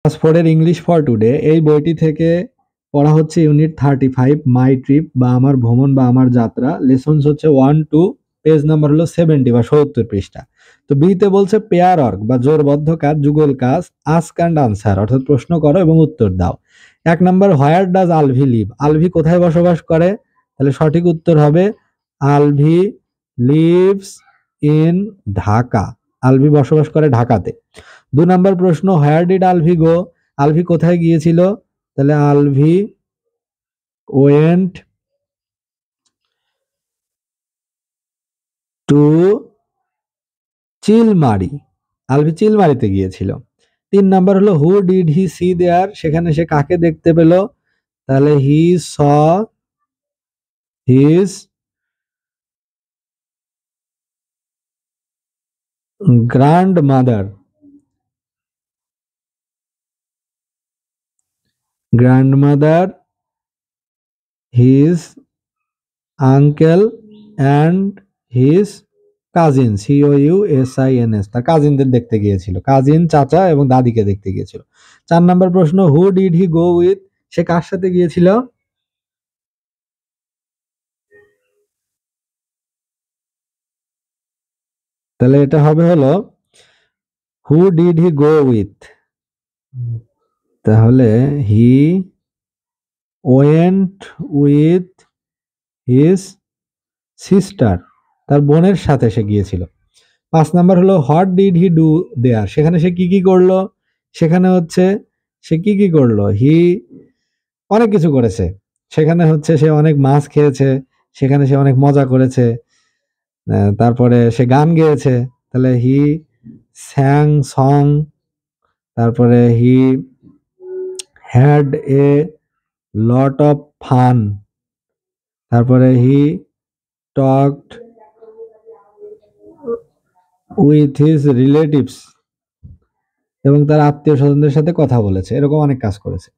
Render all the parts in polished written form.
Class 4 এর English for today এই বইটি থেকে পড়া হচ্ছে ইউনিট 35 মাই ট্রিপ বা আমার ভ্রমণ বা আমার যাত্রা। লেসনস হচ্ছে 1-2, পেজ নাম্বার হলো 70 বা 70 পৃষ্ঠা। তো বিতে বলছে পেয়ার অর্গ বা জোরবদ্ধ কাজ, যুগল কাজ, আস্ক অ্যান্ড আনসার অর্থাৎ প্রশ্ন করো এবং উত্তর দাও। 1 number where does Alvi live, Alvi কোথায় বসবাস করে? তাহলে সঠিক উত্তর হবে আলভি লিভস ইন ঢাকা, আলভি বসবাস করে ঢাকাতে। 2 নাম্বার প্রশ্ন where did Alvi go, Alvi কোথায় গিয়েছিল? তাহলে আলভি ওয়েন্ট টু চিলমারি, আলভি চিলমারিতে গিয়েছিল। 3 নাম্বার হলো হু ডিড হি সি দেয়ার, সেখানে সে কাকে দেখতে পেল? তাহলে he saw his grandmother, grandmother, his uncle and his cousin, COUSINS, তার কাজিনদের দেখতে গিয়েছিল, কাজিন, চাচা এবং দাদিকে দেখতে গিয়েছিল। 4 নাম্বার প্রশ্ন who did he go with, সে কার সাথে গিয়েছিল? তাহলে এটা হবে হলো who did he go with, তাহলে he went with his sister, তার বোনের সাথে সে গিয়েছিল। 5 নাম্বার হলো হোয়াট ডিড হি ডু দেয়ার, সেখানে সে কি কি করলো? সেখানে হচ্ছে সে কি কি করলো? হি অনেক কিছু করেছে, সেখানে হচ্ছে সে অনেক মাছ খেয়েছে, সেখানে সে অনেক মজা করেছে, তারপরে সে গান গেয়েছে, তাহলে হি স্যাং সং, তারপরে he had a lot of fun, তারপরে he talked with his relatives, এবং তার আত্মীয় স্বজনদের সাথে কথা বলেছে, এরকম অনেক কাজ করেছে।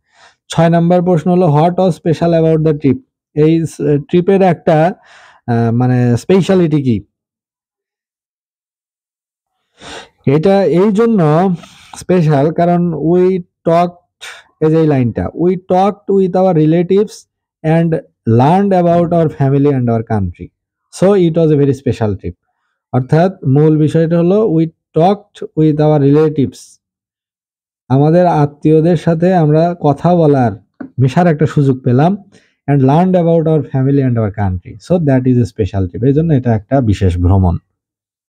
6 নাম্বার প্রশ্ন হলো what was special about the trip, এই ট্রিপের একটা মানে স্পেশালিটি কি? এটা এই জন্য স্পেশাল কারণ উই টকড, এই যে লাইনটা, we talked with our relatives and learned about our family and our country, so it was a very special trip. অর্থাৎ মূল বিষয়টা হলো we talked with our relatives, আমাদের আত্মীয়দের সাথে আমরা কথা বলার, মেশার একটা সুযোগ পেলাম, and learned about our family and our country, so that is a special trip, এই জন্য এটা একটা বিশেষ ভ্রমণ।